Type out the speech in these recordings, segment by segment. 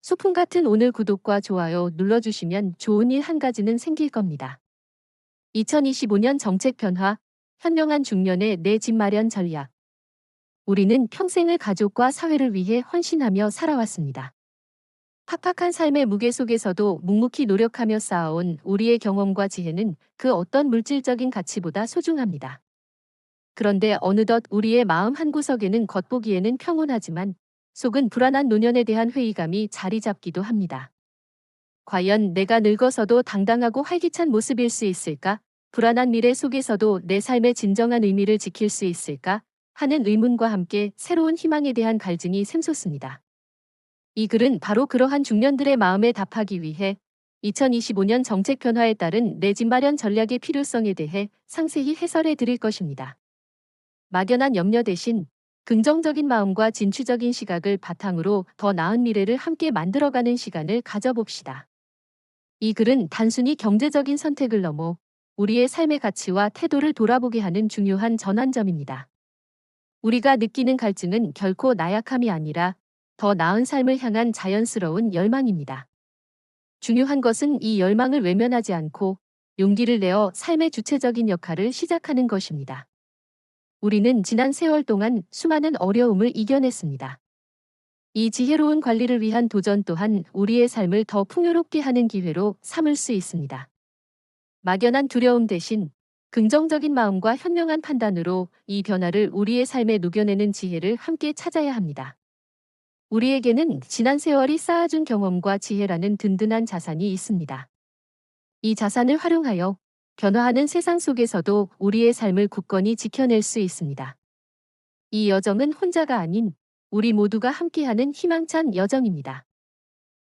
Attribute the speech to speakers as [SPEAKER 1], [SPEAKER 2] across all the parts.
[SPEAKER 1] 소풍 같은 오늘 구독과 좋아요 눌러주시면 좋은 일 한 가지는 생길 겁니다. 2025년 정책 변화, 현명한 중년의 내 집 마련 전략. 우리는 평생을 가족과 사회를 위해 헌신하며 살아왔습니다. 팍팍한 삶의 무게 속에서도 묵묵히 노력하며 쌓아온 우리의 경험과 지혜는 그 어떤 물질적인 가치보다 소중합니다. 그런데 어느덧 우리의 마음 한구석에는 겉보기에는 평온하지만 속은 불안한 노년에 대한 회의감이 자리 잡기도 합니다. 과연 내가 늙어서도 당당하고 활기찬 모습일 수 있을까? 불안한 미래 속에서도 내 삶의 진정한 의미를 지킬 수 있을까? 하는 의문과 함께 새로운 희망에 대한 갈증이 샘솟습니다. 이 글은 바로 그러한 중년들의 마음에 답하기 위해 2025년 정책 변화에 따른 내 집 마련 전략의 필요성에 대해 상세히 해설해 드릴 것입니다. 막연한 염려 대신 긍정적인 마음과 진취적인 시각을 바탕으로 더 나은 미래를 함께 만들어가는 시간을 가져봅시다. 이 글은 단순히 경제적인 선택을 넘어 우리의 삶의 가치와 태도를 돌아보게 하는 중요한 전환점입니다. 우리가 느끼는 갈증은 결코 나약함이 아니라 더 나은 삶을 향한 자연스러운 열망입니다. 중요한 것은 이 열망을 외면하지 않고 용기를 내어 삶의 주체적인 역할을 시작하는 것입니다. 우리는 지난 세월 동안 수많은 어려움을 이겨냈습니다. 이 지혜로운 관리를 위한 도전 또한 우리의 삶을 더 풍요롭게 하는 기회로 삼을 수 있습니다. 막연한 두려움 대신 긍정적인 마음과 현명한 판단으로 이 변화를 우리의 삶에 녹여내는 지혜를 함께 찾아야 합니다. 우리에게는 지난 세월이 쌓아준 경험과 지혜라는 든든한 자산이 있습니다. 이 자산을 활용하여 변화하는 세상 속에서도 우리의 삶을 굳건히 지켜낼 수 있습니다. 이 여정은 혼자가 아닌 우리 모두가 함께하는 희망찬 여정입니다.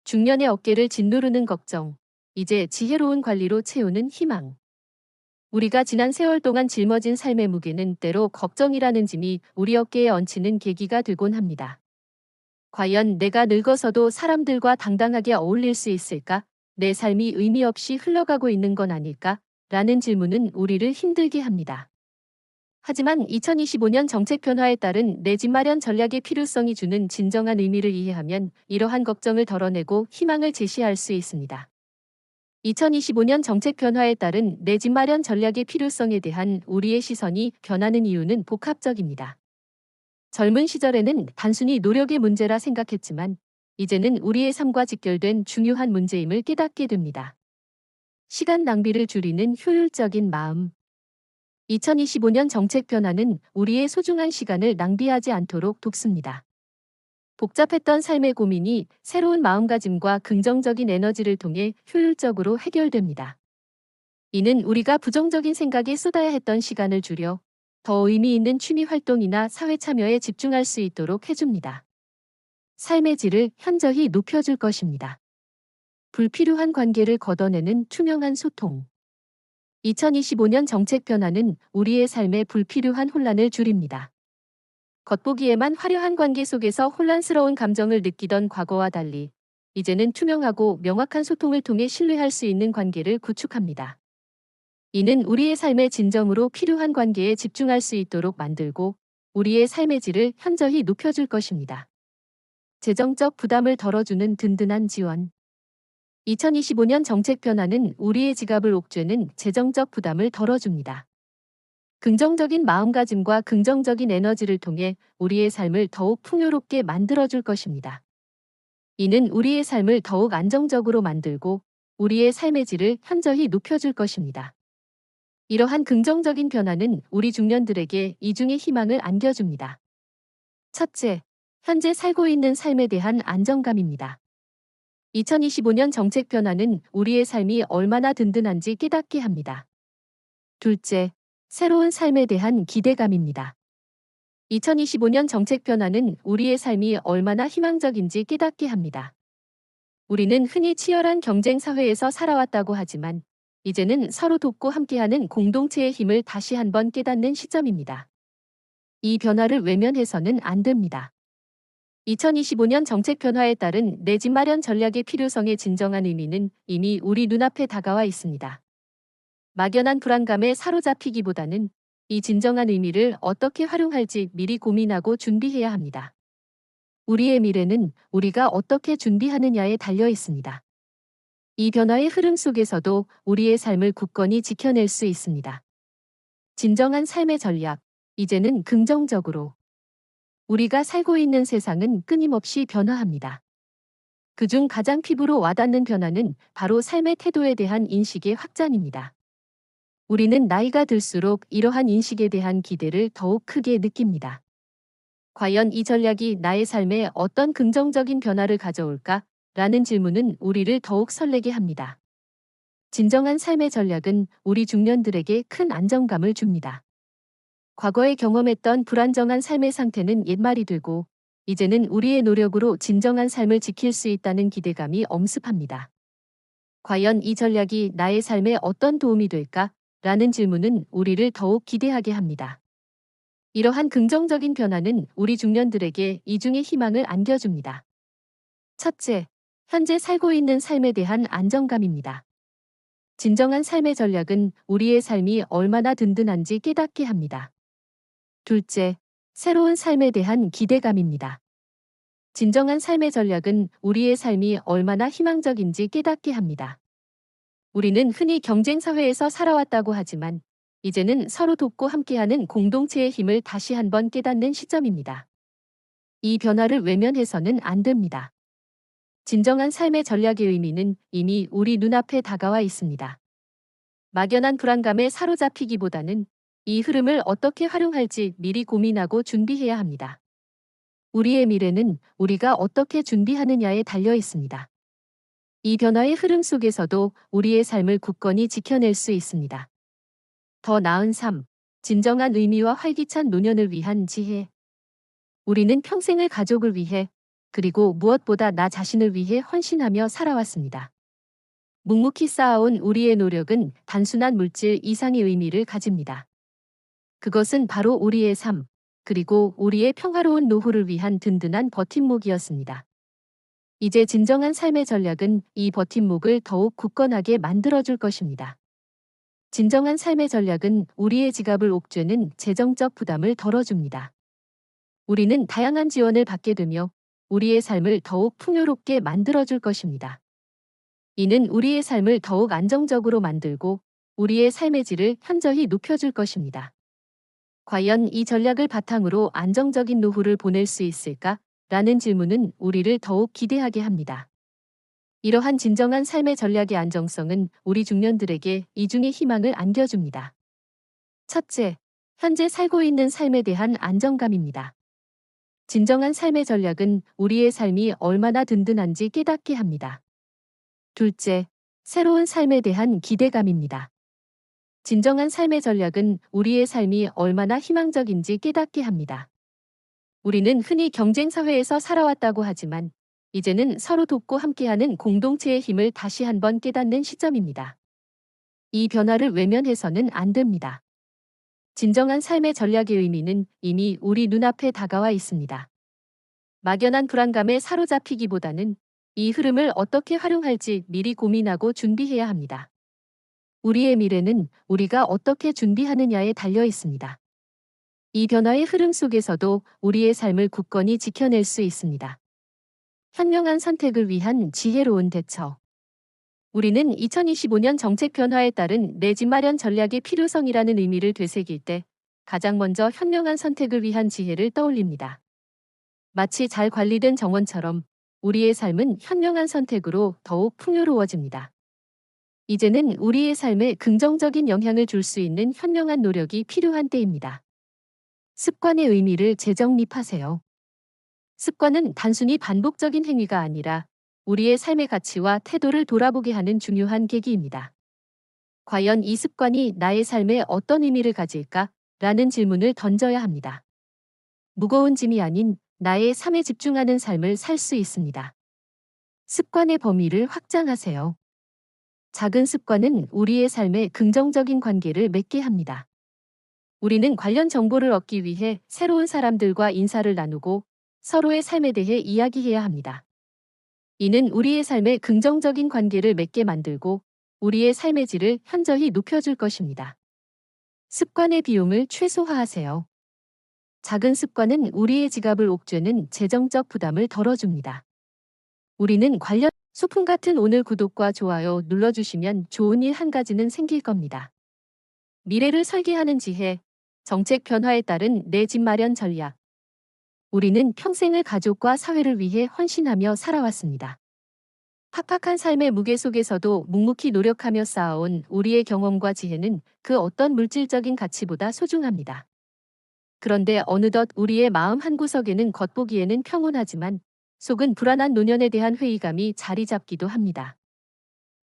[SPEAKER 1] 중년의 어깨를 짓누르는 걱정, 이제 지혜로운 관리로 채우는 희망. 우리가 지난 세월 동안 짊어진 삶의 무게는 때로 걱정이라는 짐이 우리 어깨에 얹히는 계기가 되곤 합니다. 과연 내가 늙어서도 사람들과 당당하게 어울릴 수 있을까? 내 삶이 의미 없이 흘러가고 있는 건 아닐까? 라는 질문은 우리를 힘들게 합니다. 하지만 2025년 정책 변화에 따른 내 집 마련 전략의 필요성이 주는 진정한 의미를 이해하면 이러한 걱정을 덜어내고 희망을 제시할 수 있습니다. 2025년 정책 변화에 따른 내 집 마련 전략의 필요성에 대한 우리의 시선이 변하는 이유는 복합적입니다. 젊은 시절에는 단순히 노력의 문제라 생각했지만 이제는 우리의 삶과 직결된 중요한 문제임을 깨닫게 됩니다. 시간 낭비를 줄이는 효율적인 마음. 2025년 정책 변화는 우리의 소중한 시간을 낭비하지 않도록 돕습니다. 복잡했던 삶의 고민이 새로운 마음가짐과 긍정적인 에너지를 통해 효율적으로 해결됩니다. 이는 우리가 부정적인 생각에 쏟아야 했던 시간을 줄여 더 의미 있는 취미 활동이나 사회 참여에 집중할 수 있도록 해줍니다. 삶의 질을 현저히 높여줄 것입니다. 불필요한 관계를 걷어내는 투명한 소통. 2025년 정책 변화는 우리의 삶에 불필요한 혼란을 줄입니다. 겉보기에만 화려한 관계 속에서 혼란스러운 감정을 느끼던 과거와 달리 이제는 투명하고 명확한 소통을 통해 신뢰할 수 있는 관계를 구축합니다. 이는 우리의 삶에 진정으로 필요한 관계에 집중할 수 있도록 만들고 우리의 삶의 질을 현저히 높여줄 것입니다. 재정적 부담을 덜어주는 든든한 지원. 2025년 정책 변화는 우리의 지갑을 옥죄는 재정적 부담을 덜어줍니다. 긍정적인 마음가짐과 긍정적인 에너지를 통해 우리의 삶을 더욱 풍요롭게 만들어줄 것입니다. 이는 우리의 삶을 더욱 안정적으로 만들고 우리의 삶의 질을 현저히 높여줄 것입니다. 이러한 긍정적인 변화는 우리 중년들에게 이중의 희망을 안겨줍니다. 첫째, 현재 살고 있는 삶에 대한 안정감입니다. 2025년 정책 변화는 우리의 삶이 얼마나 든든한지 깨닫게 합니다. 둘째, 새로운 삶에 대한 기대감입니다. 2025년 정책 변화는 우리의 삶이 얼마나 희망적인지 깨닫게 합니다. 우리는 흔히 치열한 경쟁 사회에서 살아왔다고 하지만 이제는 서로 돕고 함께하는 공동체의 힘을 다시 한번 깨닫는 시점입니다. 이 변화를 외면해서는 안 됩니다. 2025년 정책 변화에 따른 내 집 마련 전략의 필요성의 진정한 의미는 이미 우리 눈앞에 다가와 있습니다. 막연한 불안감에 사로잡히기보다는 이 진정한 의미를 어떻게 활용할지 미리 고민하고 준비해야 합니다. 우리의 미래는 우리가 어떻게 준비하느냐에 달려 있습니다. 이 변화의 흐름 속에서도 우리의 삶을 굳건히 지켜낼 수 있습니다. 진정한 삶의 전략. 이제는 긍정적으로. 우리가 살고 있는 세상은 끊임없이 변화합니다. 그중 가장 피부로 와닿는 변화는 바로 삶의 태도에 대한 인식의 확장입니다. 우리는 나이가 들수록 이러한 인식에 대한 기대를 더욱 크게 느낍니다. 과연 이 전략이 나의 삶에 어떤 긍정적인 변화를 가져올까? 라는 질문은 우리를 더욱 설레게 합니다. 진정한 삶의 전략은 우리 중년들에게 큰 안정감을 줍니다. 과거에 경험했던 불안정한 삶의 상태는 옛말이 되고, 이제는 우리의 노력으로 진정한 삶을 지킬 수 있다는 기대감이 엄습합니다. 과연 이 전략이 나의 삶에 어떤 도움이 될까? 라는 질문은 우리를 더욱 기대하게 합니다. 이러한 긍정적인 변화는 우리 중년들에게 이중의 희망을 안겨줍니다. 첫째, 현재 살고 있는 삶에 대한 안정감입니다. 진정한 삶의 전략은 우리의 삶이 얼마나 든든한지 깨닫게 합니다. 둘째, 새로운 삶에 대한 기대감입니다. 진정한 삶의 전략은 우리의 삶이 얼마나 희망적인지 깨닫게 합니다. 우리는 흔히 경쟁 사회에서 살아왔다고 하지만 이제는 서로 돕고 함께하는 공동체의 힘을 다시 한번 깨닫는 시점입니다. 이 변화를 외면해서는 안 됩니다. 진정한 삶의 전략의 의미는 이미 우리 눈앞에 다가와 있습니다. 막연한 불안감에 사로잡히기보다는 이 흐름을 어떻게 활용할지 미리 고민하고 준비해야 합니다. 우리의 미래는 우리가 어떻게 준비하느냐에 달려 있습니다. 이 변화의 흐름 속에서도 우리의 삶을 굳건히 지켜낼 수 있습니다. 더 나은 삶, 진정한 의미와 활기찬 노년을 위한 지혜. 우리는 평생을 가족을 위해, 그리고 무엇보다 나 자신을 위해 헌신하며 살아왔습니다. 묵묵히 쌓아온 우리의 노력은 단순한 물질 이상의 의미를 가집니다. 그것은 바로 우리의 삶, 그리고 우리의 평화로운 노후를 위한 든든한 버팀목이었습니다. 이제 진정한 삶의 전략은 이 버팀목을 더욱 굳건하게 만들어줄 것입니다. 진정한 삶의 전략은 우리의 지갑을 옥죄는 재정적 부담을 덜어줍니다. 우리는 다양한 지원을 받게 되며 우리의 삶을 더욱 풍요롭게 만들어줄 것입니다. 이는 우리의 삶을 더욱 안정적으로 만들고 우리의 삶의 질을 현저히 높여줄 것입니다. 과연 이 전략을 바탕으로 안정적인 노후를 보낼 수 있을까? 라는 질문은 우리를 더욱 기대하게 합니다. 이러한 진정한 삶의 전략의 안정성은 우리 중년들에게 이중의 희망을 안겨줍니다. 첫째, 현재 살고 있는 삶에 대한 안정감입니다. 진정한 삶의 전략은 우리의 삶이 얼마나 든든한지 깨닫게 합니다. 둘째, 새로운 삶에 대한 기대감입니다. 진정한 삶의 전략은 우리의 삶이 얼마나 희망적인지 깨닫게 합니다. 우리는 흔히 경쟁 사회에서 살아왔다고 하지만 이제는 서로 돕고 함께하는 공동체의 힘을 다시 한번 깨닫는 시점입니다. 이 변화를 외면해서는 안 됩니다. 진정한 삶의 전략의 의미는 이미 우리 눈앞에 다가와 있습니다. 막연한 불안감에 사로잡히기보다는 이 흐름을 어떻게 활용할지 미리 고민하고 준비해야 합니다. 우리의 미래는 우리가 어떻게 준비하느냐에 달려 있습니다. 이 변화의 흐름 속에서도 우리의 삶을 굳건히 지켜낼 수 있습니다. 현명한 선택을 위한 지혜로운 대처. 우리는 2025년 정책 변화에 따른 내 집 마련 전략의 필요성이라는 의미를 되새길 때 가장 먼저 현명한 선택을 위한 지혜를 떠올립니다. 마치 잘 관리된 정원처럼 우리의 삶은 현명한 선택으로 더욱 풍요로워집니다. 이제는 우리의 삶에 긍정적인 영향을 줄 수 있는 현명한 노력이 필요한 때입니다. 습관의 의미를 재정립하세요. 습관은 단순히 반복적인 행위가 아니라 우리의 삶의 가치와 태도를 돌아보게 하는 중요한 계기입니다. 과연 이 습관이 나의 삶에 어떤 의미를 가질까? 라는 질문을 던져야 합니다. 무거운 짐이 아닌 나의 삶에 집중하는 삶을 살 수 있습니다. 습관의 범위를 확장하세요. 작은 습관은 우리의 삶에 긍정적인 관계를 맺게 합니다. 우리는 관련 정보를 얻기 위해 새로운 사람들과 인사를 나누고 서로의 삶에 대해 이야기해야 합니다. 이는 우리의 삶에 긍정적인 관계를 맺게 만들고 우리의 삶의 질을 현저히 높여줄 것입니다. 습관의 비용을 최소화하세요. 작은 습관은 우리의 지갑을 옥죄는 재정적 부담을 덜어줍니다. 우리는 관련 소품 같은 오늘 구독과 좋아요 눌러주시면 좋은 일 한 가지는 생길 겁니다. 미래를 설계하는 지혜, 정책 변화에 따른 내 집 마련 전략. 우리는 평생을 가족과 사회를 위해 헌신하며 살아왔습니다. 팍팍한 삶의 무게 속에서도 묵묵히 노력하며 쌓아온 우리의 경험과 지혜는 그 어떤 물질적인 가치보다 소중합니다. 그런데 어느덧 우리의 마음 한구석에는 겉보기에는 평온하지만 속은 불안한 노년에 대한 회의감이 자리 잡기도 합니다.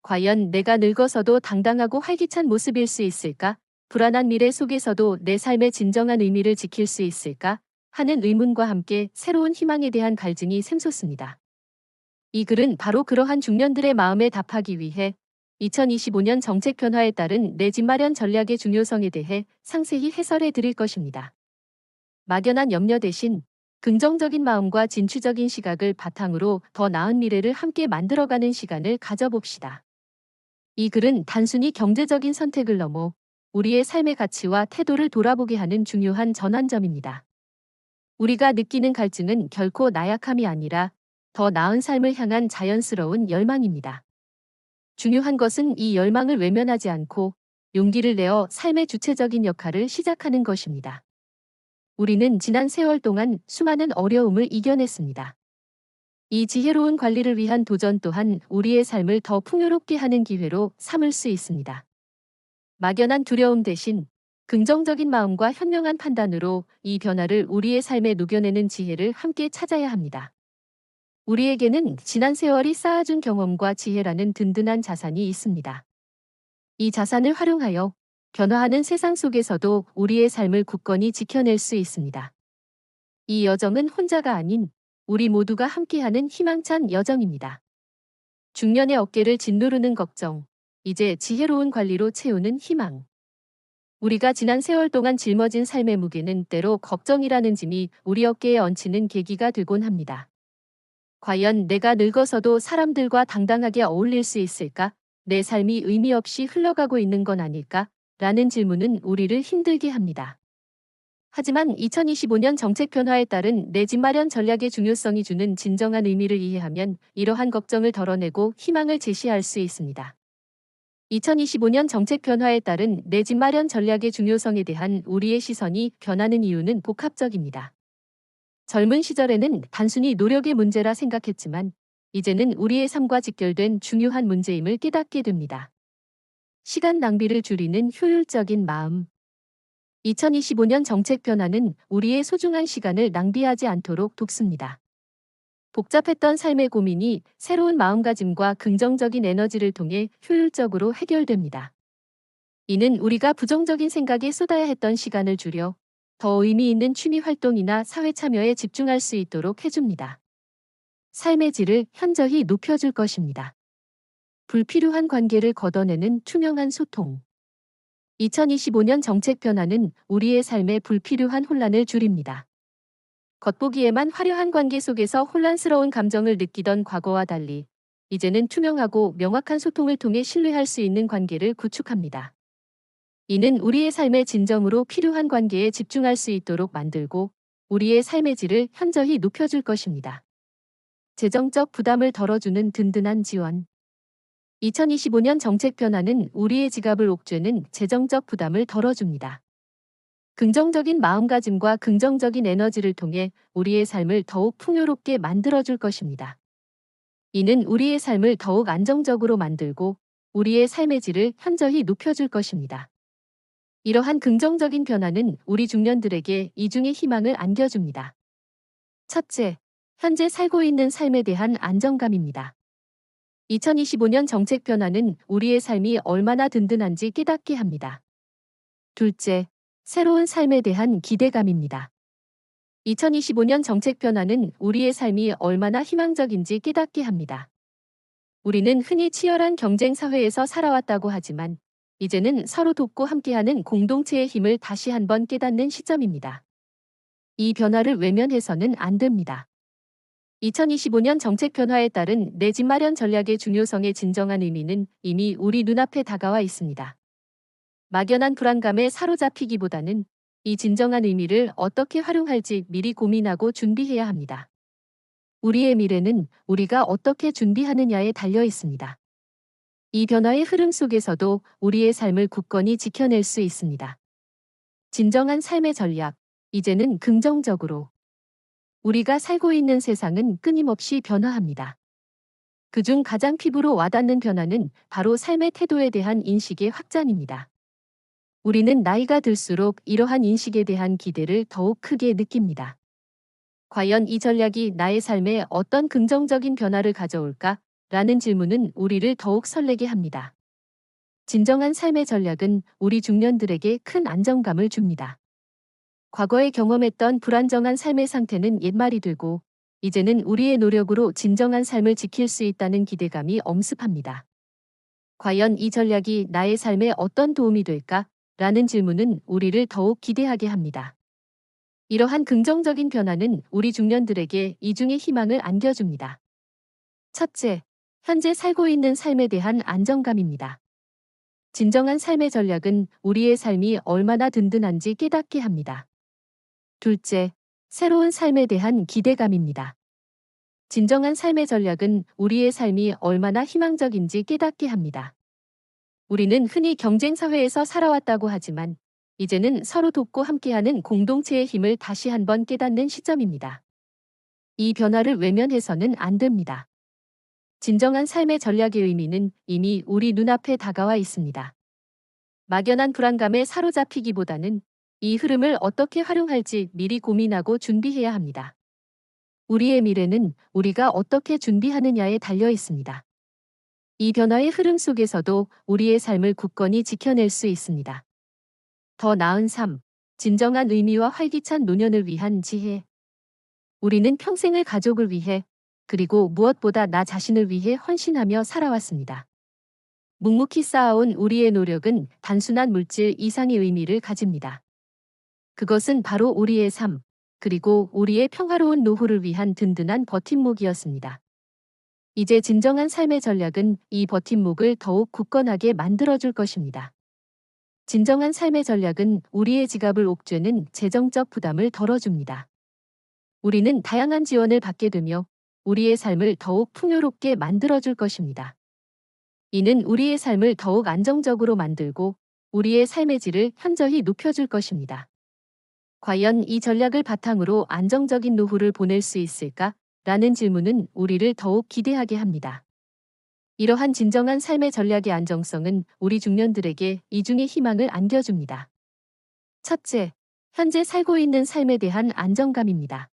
[SPEAKER 1] 과연 내가 늙어서도 당당하고 활기찬 모습일 수 있을까? 불안한 미래 속에서도 내 삶의 진정한 의미를 지킬 수 있을까? 하는 의문과 함께 새로운 희망에 대한 갈증이 샘솟습니다. 이 글은 바로 그러한 중년들의 마음에 답하기 위해 2025년 정책 변화에 따른 내 집 마련 전략의 중요성에 대해 상세히 해설해 드릴 것입니다. 막연한 염려 대신 긍정적인 마음과 진취적인 시각을 바탕으로 더 나은 미래를 함께 만들어가는 시간을 가져봅시다. 이 글은 단순히 경제적인 선택을 넘어 우리의 삶의 가치와 태도를 돌아보게 하는 중요한 전환점입니다. 우리가 느끼는 갈증은 결코 나약함이 아니라 더 나은 삶을 향한 자연스러운 열망입니다. 중요한 것은 이 열망을 외면하지 않고 용기를 내어 삶의 주체적인 역할을 시작하는 것입니다. 우리는 지난 세월 동안 수많은 어려움을 이겨냈습니다. 이 지혜로운 관리를 위한 도전 또한 우리의 삶을 더 풍요롭게 하는 기회로 삼을 수 있습니다. 막연한 두려움 대신 긍정적인 마음과 현명한 판단으로 이 변화를 우리의 삶에 녹여내는 지혜를 함께 찾아야 합니다. 우리에게는 지난 세월이 쌓아준 경험과 지혜라는 든든한 자산이 있습니다. 이 자산을 활용하여 변화하는 세상 속에서도 우리의 삶을 굳건히 지켜낼 수 있습니다. 이 여정은 혼자가 아닌 우리 모두가 함께하는 희망찬 여정입니다. 중년의 어깨를 짓누르는 걱정, 이제 지혜로운 관리로 채우는 희망. 우리가 지난 세월 동안 짊어진 삶의 무게는 때로 걱정이라는 짐이 우리 어깨에 얹히는 계기가 되곤 합니다. 과연 내가 늙어서도 사람들과 당당하게 어울릴 수 있을까? 내 삶이 의미 없이 흘러가고 있는 건 아닐까? 라는 질문은 우리를 힘들게 합니다. 하지만 2025년 정책 변화에 따른 내 집 마련 전략의 중요성이 주는 진정한 의미를 이해하면 이러한 걱정을 덜어내고 희망을 제시할 수 있습니다. 2025년 정책 변화에 따른 내 집 마련 전략의 중요성에 대한 우리의 시선이 변하는 이유는 복합적입니다. 젊은 시절에는 단순히 노력의 문제라 생각했지만 이제는 우리의 삶과 직결된 중요한 문제임을 깨닫게 됩니다. 시간 낭비를 줄이는 효율적인 마음. 2025년 정책 변화는 우리의 소중한 시간을 낭비하지 않도록 돕습니다. 복잡했던 삶의 고민이 새로운 마음가짐과 긍정적인 에너지를 통해 효율적으로 해결됩니다. 이는 우리가 부정적인 생각에 쏟아야 했던 시간을 줄여 더 의미 있는 취미 활동이나 사회 참여에 집중할 수 있도록 해줍니다. 삶의 질을 현저히 높여줄 것입니다. 불필요한 관계를 걷어내는 투명한 소통. 2025년 정책 변화는 우리의 삶에 불필요한 혼란을 줄입니다. 겉보기에만 화려한 관계 속에서 혼란스러운 감정을 느끼던 과거와 달리 이제는 투명하고 명확한 소통을 통해 신뢰할 수 있는 관계를 구축합니다. 이는 우리의 삶에 진정으로 필요한 관계에 집중할 수 있도록 만들고 우리의 삶의 질을 현저히 높여줄 것입니다. 재정적 부담을 덜어주는 든든한 지원. 2025년 정책 변화는 우리의 지갑을 옥죄는 재정적 부담을 덜어줍니다. 긍정적인 마음가짐과 긍정적인 에너지를 통해 우리의 삶을 더욱 풍요롭게 만들어줄 것입니다. 이는 우리의 삶을 더욱 안정적으로 만들고 우리의 삶의 질을 현저히 높여줄 것입니다. 이러한 긍정적인 변화는 우리 중년들에게 이중의 희망을 안겨줍니다. 첫째, 현재 살고 있는 삶에 대한 안정감입니다. 2025년 정책 변화는 우리의 삶이 얼마나 든든한지 깨닫게 합니다. 둘째, 새로운 삶에 대한 기대감입니다. 2025년 정책 변화는 우리의 삶이 얼마나 희망적인지 깨닫게 합니다. 우리는 흔히 치열한 경쟁 사회에서 살아왔다고 하지만 이제는 서로 돕고 함께하는 공동체의 힘을 다시 한번 깨닫는 시점입니다. 이 변화를 외면해서는 안 됩니다. 2025년 정책 변화에 따른 내 집 마련 전략의 중요성의 진정한 의미는 이미 우리 눈앞에 다가와 있습니다. 막연한 불안감에 사로잡히기보다는 이 진정한 의미를 어떻게 활용할지 미리 고민하고 준비해야 합니다. 우리의 미래는 우리가 어떻게 준비하느냐에 달려 있습니다. 이 변화의 흐름 속에서도 우리의 삶을 굳건히 지켜낼 수 있습니다. 진정한 삶의 전략, 이제는 긍정적으로. 우리가 살고 있는 세상은 끊임없이 변화합니다. 그중 가장 피부로 와닿는 변화는 바로 삶의 태도에 대한 인식의 확장입니다. 우리는 나이가 들수록 이러한 인식에 대한 기대를 더욱 크게 느낍니다. 과연 이 전략이 나의 삶에 어떤 긍정적인 변화를 가져올까? 라는 질문은 우리를 더욱 설레게 합니다. 진정한 삶의 전략은 우리 중년들에게 큰 안정감을 줍니다. 과거에 경험했던 불안정한 삶의 상태는 옛말이 되고, 이제는 우리의 노력으로 진정한 삶을 지킬 수 있다는 기대감이 엄습합니다. 과연 이 전략이 나의 삶에 어떤 도움이 될까? 라는 질문은 우리를 더욱 기대하게 합니다. 이러한 긍정적인 변화는 우리 중년들에게 이중의 희망을 안겨줍니다. 첫째, 현재 살고 있는 삶에 대한 안정감입니다. 진정한 삶의 전략은 우리의 삶이 얼마나 든든한지 깨닫게 합니다. 둘째, 새로운 삶에 대한 기대감입니다. 진정한 삶의 전략은 우리의 삶이 얼마나 희망적인지 깨닫게 합니다. 우리는 흔히 경쟁 사회에서 살아왔다고 하지만 이제는 서로 돕고 함께하는 공동체의 힘을 다시 한번 깨닫는 시점입니다. 이 변화를 외면해서는 안 됩니다. 진정한 삶의 전략의 의미는 이미 우리 눈앞에 다가와 있습니다. 막연한 불안감에 사로잡히기보다는 이 흐름을 어떻게 활용할지 미리 고민하고 준비해야 합니다. 우리의 미래는 우리가 어떻게 준비하느냐에 달려 있습니다. 이 변화의 흐름 속에서도 우리의 삶을 굳건히 지켜낼 수 있습니다. 더 나은 삶, 진정한 의미와 활기찬 노년을 위한 지혜. 우리는 평생을 가족을 위해, 그리고 무엇보다 나 자신을 위해 헌신하며 살아왔습니다. 묵묵히 쌓아온 우리의 노력은 단순한 물질 이상의 의미를 가집니다. 그것은 바로 우리의 삶, 그리고 우리의 평화로운 노후를 위한 든든한 버팀목이었습니다. 이제 진정한 삶의 전략은 이 버팀목을 더욱 굳건하게 만들어줄 것입니다. 진정한 삶의 전략은 우리의 지갑을 옥죄는 재정적 부담을 덜어줍니다. 우리는 다양한 지원을 받게 되며 우리의 삶을 더욱 풍요롭게 만들어줄 것입니다. 이는 우리의 삶을 더욱 안정적으로 만들고 우리의 삶의 질을 현저히 높여줄 것입니다. 과연 이 전략을 바탕으로 안정적인 노후를 보낼 수 있을까? 라는 질문은 우리를 더욱 기대하게 합니다. 이러한 진정한 삶의 전략의 안정성은 우리 중년들에게 이중의 희망을 안겨줍니다. 첫째, 현재 살고 있는 삶에 대한 안정감입니다.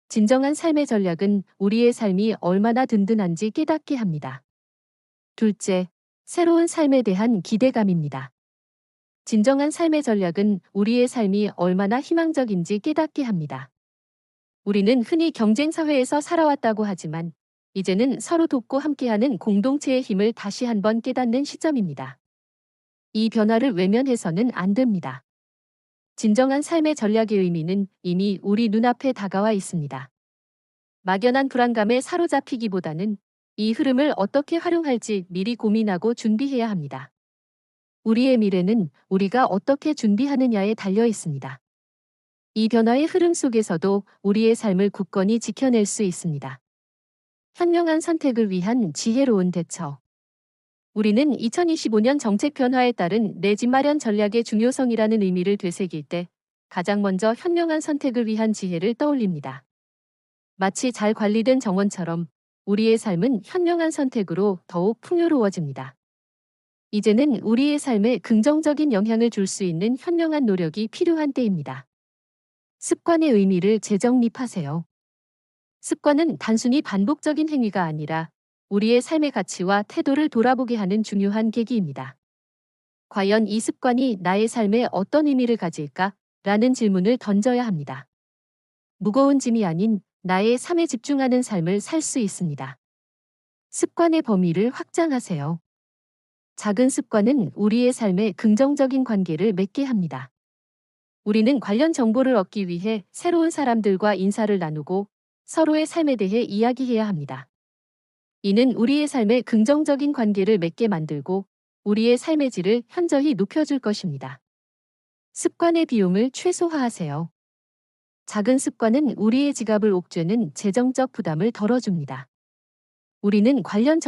[SPEAKER 1] 진정한 삶의 전략은 우리의 삶이 얼마나 든든한지 깨닫게 합니다. 둘째, 새로운 삶에 대한 기대감입니다. 진정한 삶의 전략은 우리의 삶이 얼마나 희망적인지 깨닫게 합니다. 우리는 흔히 경쟁 사회에서 살아왔다고 하지만 이제는 서로 돕고 함께하는 공동체의 힘을 다시 한번 깨닫는 시점입니다. 이 변화를 외면해서는 안 됩니다. 진정한 삶의 전략의 의미는 이미 우리 눈앞에 다가와 있습니다. 막연한 불안감에 사로잡히기보다는 이 흐름을 어떻게 활용할지 미리 고민하고 준비해야 합니다. 우리의 미래는 우리가 어떻게 준비하느냐에 달려 있습니다. 이 변화의 흐름 속에서도 우리의 삶을 굳건히 지켜낼 수 있습니다. 현명한 선택을 위한 지혜로운 대처. 우리는 2025년 정책 변화에 따른 내 집 마련 전략의 중요성이라는 의미를 되새길 때 가장 먼저 현명한 선택을 위한 지혜를 떠올립니다. 마치 잘 관리된 정원처럼 우리의 삶은 현명한 선택으로 더욱 풍요로워집니다. 이제는 우리의 삶에 긍정적인 영향을 줄 수 있는 현명한 노력이 필요한 때입니다. 습관의 의미를 재정립하세요. 습관은 단순히 반복적인 행위가 아니라 우리의 삶의 가치와 태도를 돌아보게 하는 중요한 계기입니다. 과연 이 습관이 나의 삶에 어떤 의미를 가질까? 라는 질문을 던져야 합니다. 무거운 짐이 아닌 나의 삶에 집중하는 삶을 살 수 있습니다. 습관의 범위를 확장하세요. 작은 습관은 우리의 삶에 긍정적인 관계를 맺게 합니다. 우리는 관련 정보를 얻기 위해 새로운 사람들과 인사를 나누고 서로의 삶에 대해 이야기해야 합니다. 이는 우리의 삶에 긍정적인 관계를 맺게 만들고 우리의 삶의 질을 현저히 높여줄 것입니다. 습관의 비용을 최소화하세요. 작은 습관은 우리의 지갑을 옥죄는 재정적 부담을 덜어줍니다. 우리는 관련